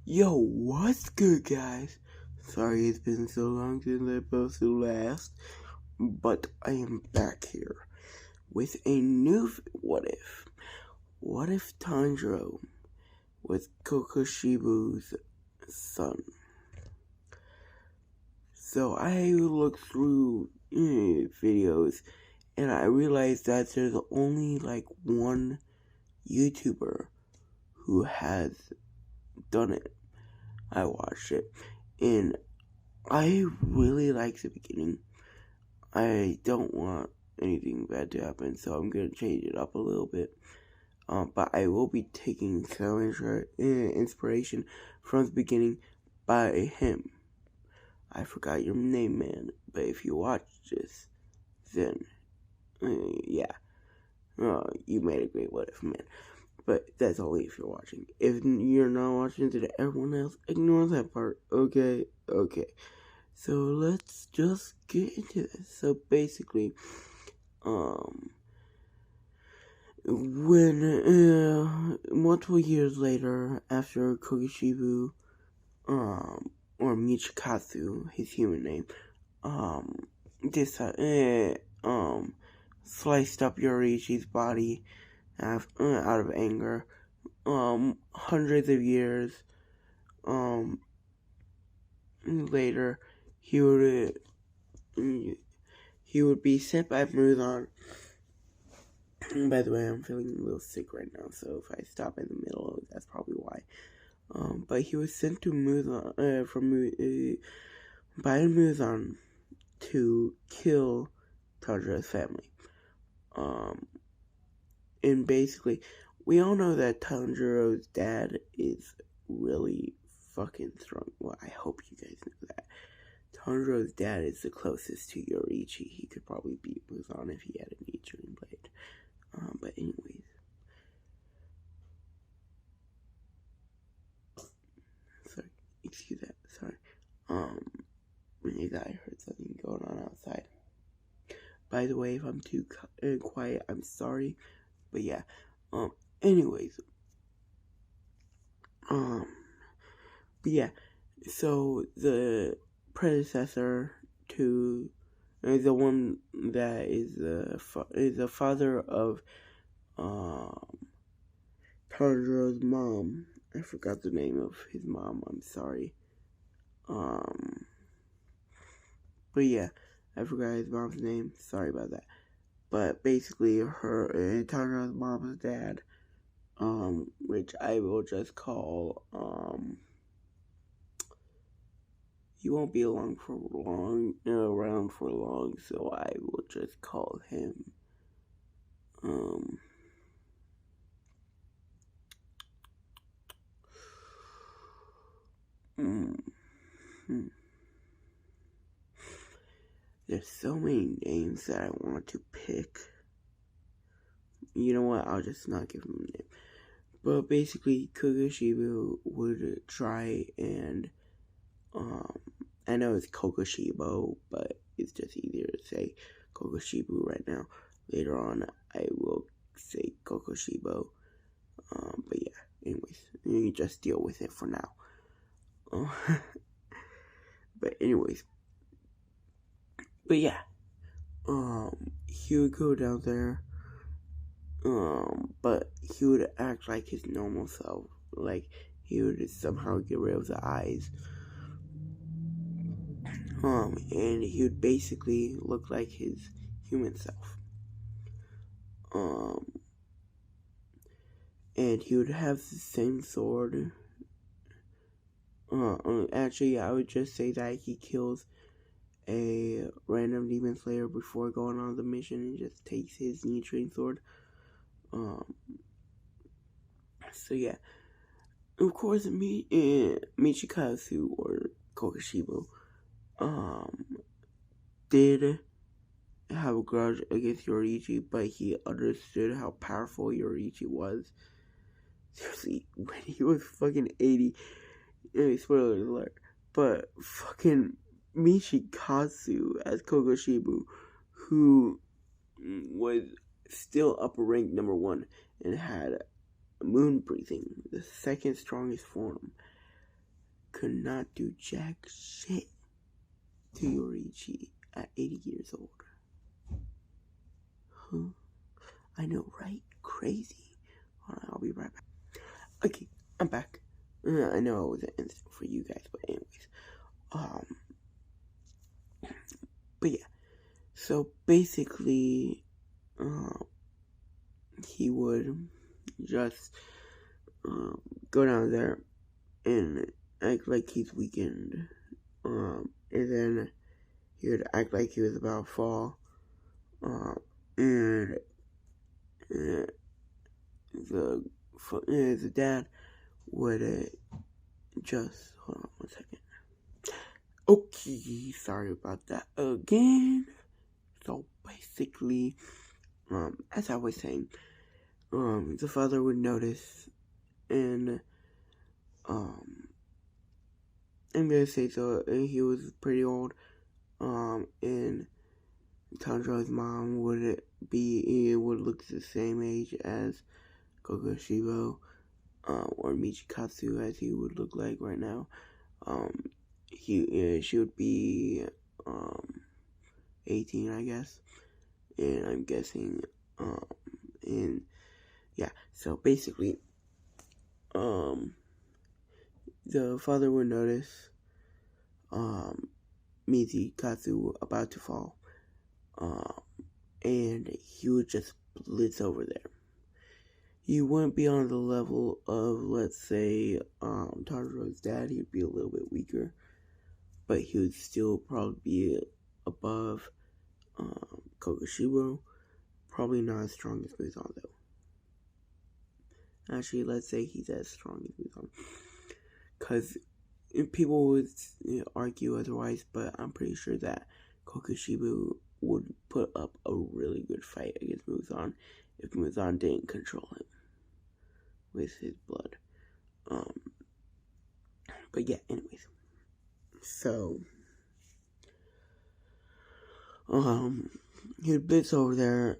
Yo, what's good, guys? Sorry it's been so long since I posted last, but I am back here with a new what if. What if Tanjiro was Kokushibo's son? So I looked through videos and I realized that there's only like one YouTuber who has done it. I watched it and I really like the beginning. I don't want anything bad to happen, so I'm gonna change it up a little bit. But I will be taking some inspiration from the beginning by him. I forgot your name, man, but if you watch this, then, yeah. You made a great what if, man. But that's only if you're watching. If you're not watching, then everyone else ignore that part, okay? Okay. So let's just get into this. So basically, when multiple years later, after Kokushibo, or Michikazu, his human name, sliced up Yorichi's body out of anger. Hundreds of years, later, he would be sent by Muzan. By the way, I'm feeling a little sick right now, so if I stop in the middle, that's probably why. But he was sent to Muzan, by Muzan to kill Tanjiro's family. And basically, we all know that Tanjiro's dad is really fucking strong. Well, I hope you guys know that. Tanjiro's dad is the closest to Yorichi. He could probably beat Muzan if he had a Nichiren blade. But anyways. Sorry. Excuse that. Sorry. I heard something going on outside. By the way, if I'm too quiet, I'm sorry. But yeah. Anyways. But yeah. So the predecessor to the one that is the father of Tanjiro's mom. I forgot the name of his mom. I'm sorry. But yeah, I forgot his mom's name. Sorry about that. But basically, Tanjiro's mom's dad, which I will just call he won't be around for long, so I will just call him, There's so many names that I want to pick. You know what, I'll just not give him a name. But basically, Kokushibo would try and, I know it's Kokushibo, but it's just easier to say Kokushibo right now. Later on, I will say Kokushibo. But yeah, anyways, you just deal with it for now. But anyways. But yeah. He would go down there. But he would act like his normal self. Like, he would somehow get rid of the eyes. And he would basically look like his human self. And he would have the same sword. Actually, I would just say that he kills a random demon slayer before going on the mission and just takes his Nichiren sword. So yeah. Of course, Michikazu, or Kokushibo, did have a grudge against Yorichi, but he understood how powerful Yorichi was. Seriously, when he was fucking 80, spoiler alert, but fucking Michikazu as Kokushibo, who was still upper rank number 1 and had moon breathing, the second strongest form. could not do jack shit to Yoriichi at 80 years old. Huh? I know, right? Crazy. Hold on, I'll be right back. Okay, I'm back. I know it was an instant for you guys, but anyways. But yeah. So basically, he would just go down there and act like he's weakened. And then he would act like he was about to fall. And the dad would just hold on 1 second. Okay, sorry about that again. So basically, as I was saying, the father would notice, and I'm gonna say so. He was pretty old, and Tanjiro's mom would look the same age as kokushibo, or Michikatsu, as he would look like right now. She would be 18, I guess, and I'm guessing, and yeah. So basically, the father would notice Michikatsu about to fall, and he would just blitz over there. He wouldn't be on the level of, let's say, Tanjiro's dad. He'd be a little bit weaker, but he would still probably be above kokushibo. Probably not as strong as Muzan, though. Actually, let's say he's as strong as Muzan. Because people would argue otherwise, but I'm pretty sure that kokushibo would put up a really good fight against Muzan if Muzan didn't control him with his blood. But yeah, anyways. So, he'd blitz over there,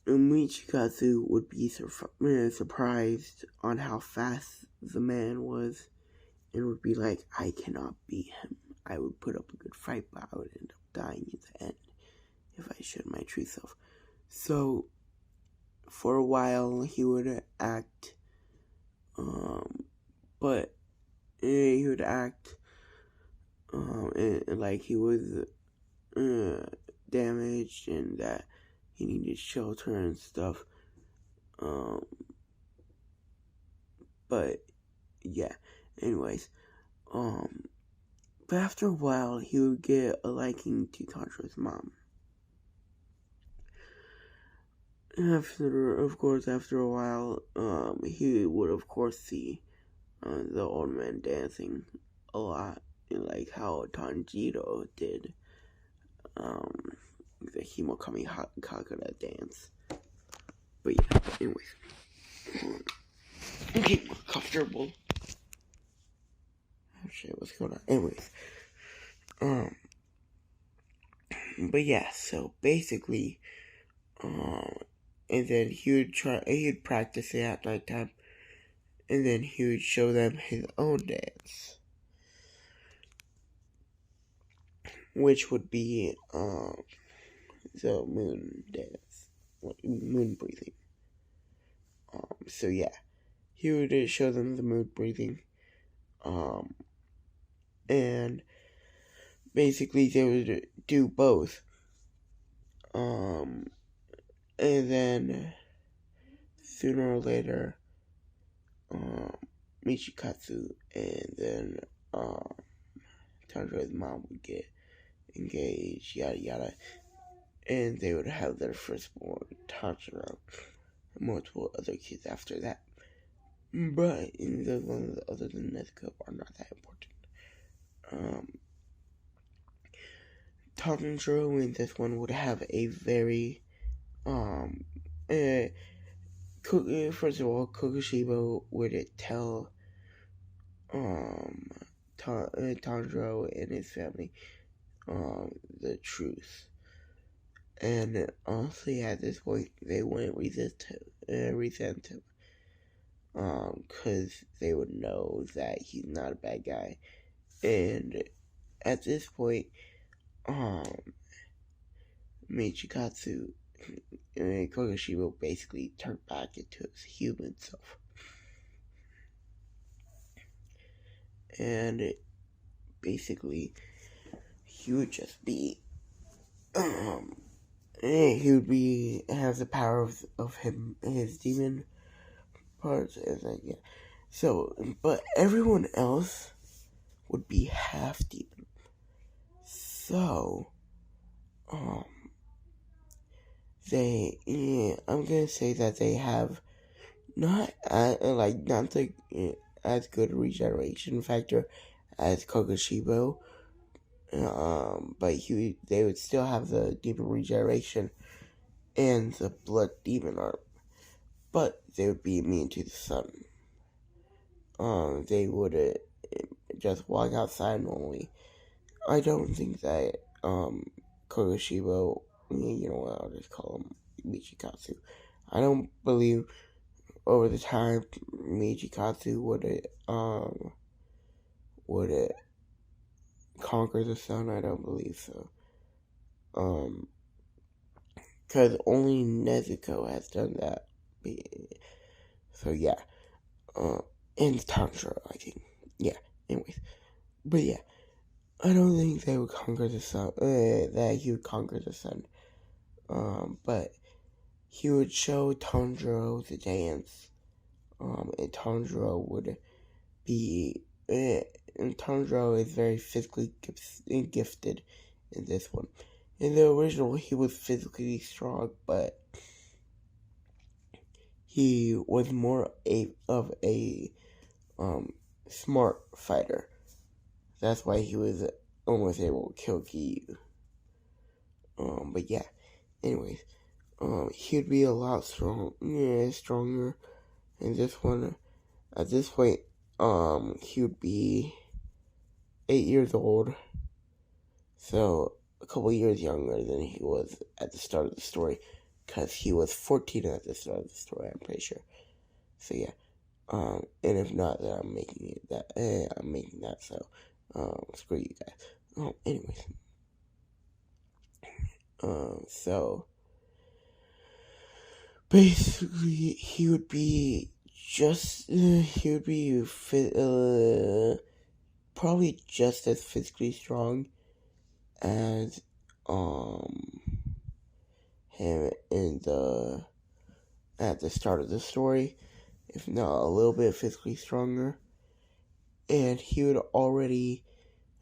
and Michikatsu would be surprised on how fast the man was, and would be like, I cannot beat him. I would put up a good fight, but I would end up dying in the end if I showed my true self. So, for a while, he would act, but he would act like he was damaged and that he needed shelter and stuff. But yeah, anyways, but after a while, he would get a liking to Tanjiro's mom. After a while, he would of course see the old man dancing a lot, like how Tanjiro did the Himokami Kakura dance. But yeah, anyways, get more comfortable. Oh shit, what's going on? Anyways, but yeah, so basically, and then he'd practice it at nighttime, and then he would show them his own dance, which would be the moon dance, moon breathing. So yeah, he would show them the moon breathing, and basically they would do both, and then sooner or later, Michikatsu and then Tanjiro's mom would get engaged, yada yada, and they would have their firstborn, Tanjiro, and multiple other kids after that. But the ones other than Nezuko are not that important. Tanjiro in this one would have a very first of all, Kokushibo would tell Tanjiro and his family the truth, and honestly at this point they wouldn't resent him, because they would know that he's not a bad guy. And at this point, Michikatsu and Kokushibo basically turned back into his human self. And basically, he would just be, have the power of him, his demon parts, and then, yeah. So, but everyone else would be half demon. So, I'm gonna say that they have not the as good regeneration factor as Kokushibo, but they would still have the demon regeneration and the blood demon arm, but they would be immune to the sun. They would just walk outside normally. I don't think that Kokushibo, you know what, I'll just call him Michikatsu. I don't believe over the time Michikatsu would conquer the sun. I don't believe so. Because only Nezuko has done that. So yeah. And Tanjiro, I think. Yeah. Anyways, but yeah, I don't think they would conquer the sun. That he would conquer the sun. But he would show Tanjiro the dance. And Tanjiro would be. And Tanjiro is very physically gifted in this one. In the original, he was physically strong, but he was more of a smart fighter. That's why he was almost able to kill Giyu. But yeah, anyways, he'd be a lot stronger in this one. At this point, he would be 8 years old, so a couple years younger than he was at the start of the story, because he was 14 at the start of the story, I'm pretty sure. So yeah, and if not, then I'm making that, so, screw you guys. Anyways, so, basically, he would be probably just as physically strong as, him at the start of the story, if not a little bit physically stronger. And he would already,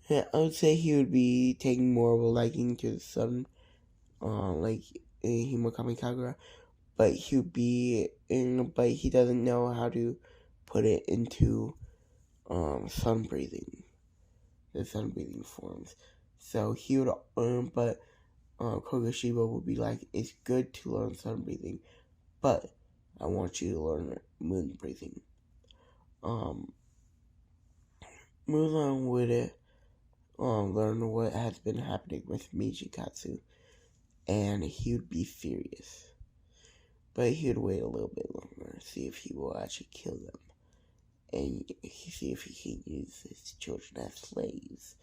I would say he would be taking more of a liking to the sun, like Himakami Kagura, but but he doesn't know how to put it into, sun breathing, the sun breathing forms. So he would, but Kokushibo would be like, it's good to learn sun breathing, but I want you to learn moon breathing. Mulan would learn what has been happening with Michikatsu, and he would be furious. But he would wait a little bit longer, see if he will actually kill them, and see if he can use his children as slaves.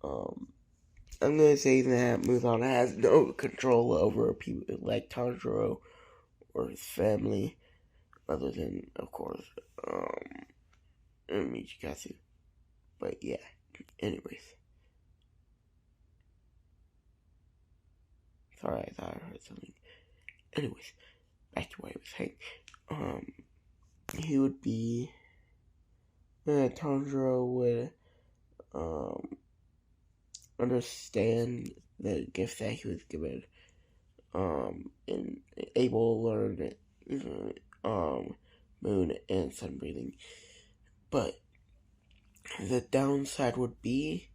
I'm gonna say that Mulan has no control over people like Tanjiro or his family, other than, of course, Michikatsu. But yeah, anyways. Sorry, I thought I heard something. Anyways, back to what I was saying. He would be, Tanjiro would, understand the gift that he was given, and able to learn, moon and sun breathing. But the downside would be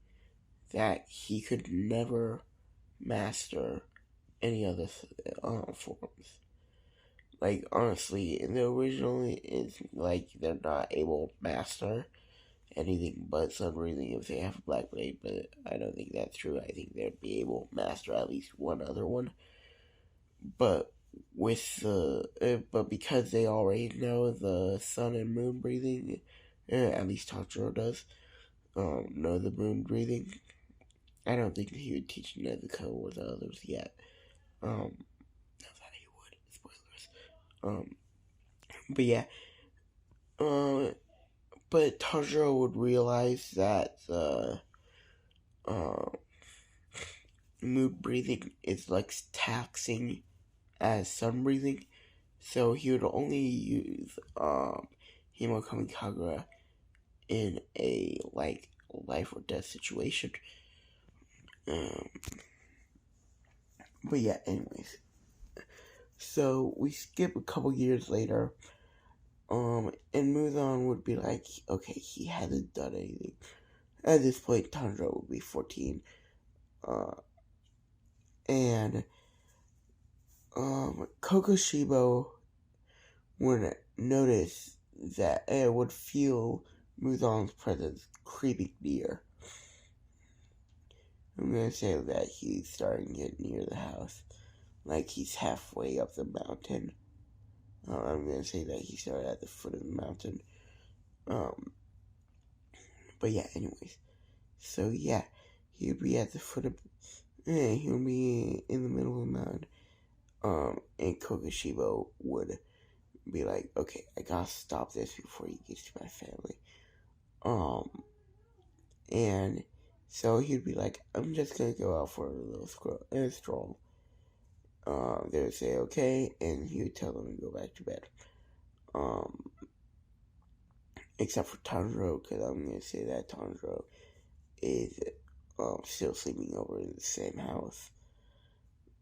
that he could never master any other forms. Like, honestly, in the original, it's like they're not able to master anything but sun breathing if they have a black blade, but I don't think that's true. I think they'd be able to master at least one other one. But with but because they already know the sun and moon breathing, at least Tanjiro does, know the moon breathing. I don't think he would teach Nezuko or the others yet. No, that he would. Spoilers. But yeah. But Tanjiro would realize that the moon breathing is like taxing as sun breathing, so he would only use Himo Kagura in a like life or death situation. But yeah, anyways. So we skip a couple years later, and Muzan would be like, okay, he hasn't done anything. At this point, Tanjiro would be 14. And Kokushibo would notice that it would feel Muzan's presence creeping near. I'm gonna say that he's starting to get near the house, like he's halfway up the mountain. I'm gonna say that he started at the foot of the mountain. But yeah, anyways. So yeah, he would be at the foot of, he would be in the middle of the mountain. And Kokushibo would be like, okay, I gotta stop this before he gets to my family. And so he'd be like, I'm just gonna go out for a little stroll. They would say, okay, and he would tell them to go back to bed. Except for Tanjiro, because I'm gonna say that Tanjiro is still sleeping over in the same house.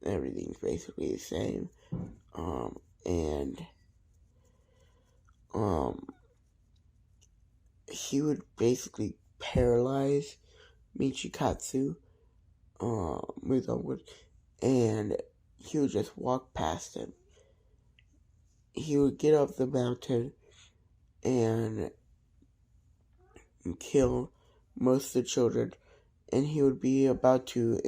Everything's basically the same. And he would basically paralyze Michikatsu, Muzan would, and he would just walk past him. He would get up the mountain and kill most of the children, and he would be about to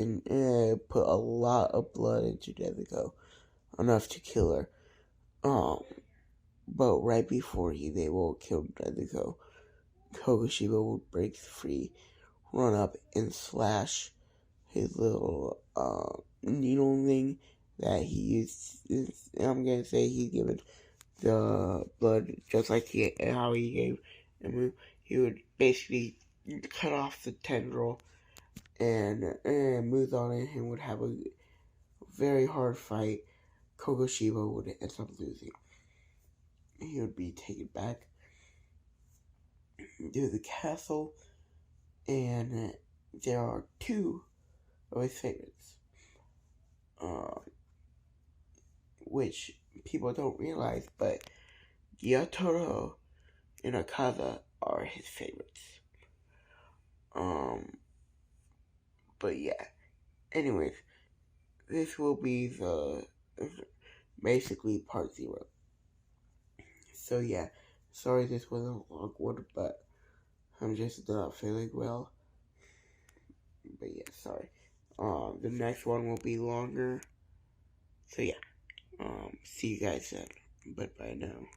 put a lot of blood into Nezuko, enough to kill her. But right before they will kill Nezuko, Kokushibo would break free, run up and slash his little needle thing that he used. I'm gonna say he's given the blood just like how he gave Emu. He would basically cut off the tendril and Muzan and him would have a very hard fight. Kokushibo would end up losing. He would be taken back to the castle, and there are two of his favorites, which people don't realize, but Gyatoro and Akaza are his favorites. But yeah, anyways, this will be the basically part 0. So yeah, sorry this was a long one, but I'm just not feeling well. But yeah, sorry. The next one will be longer. So yeah, see you guys then. But bye now.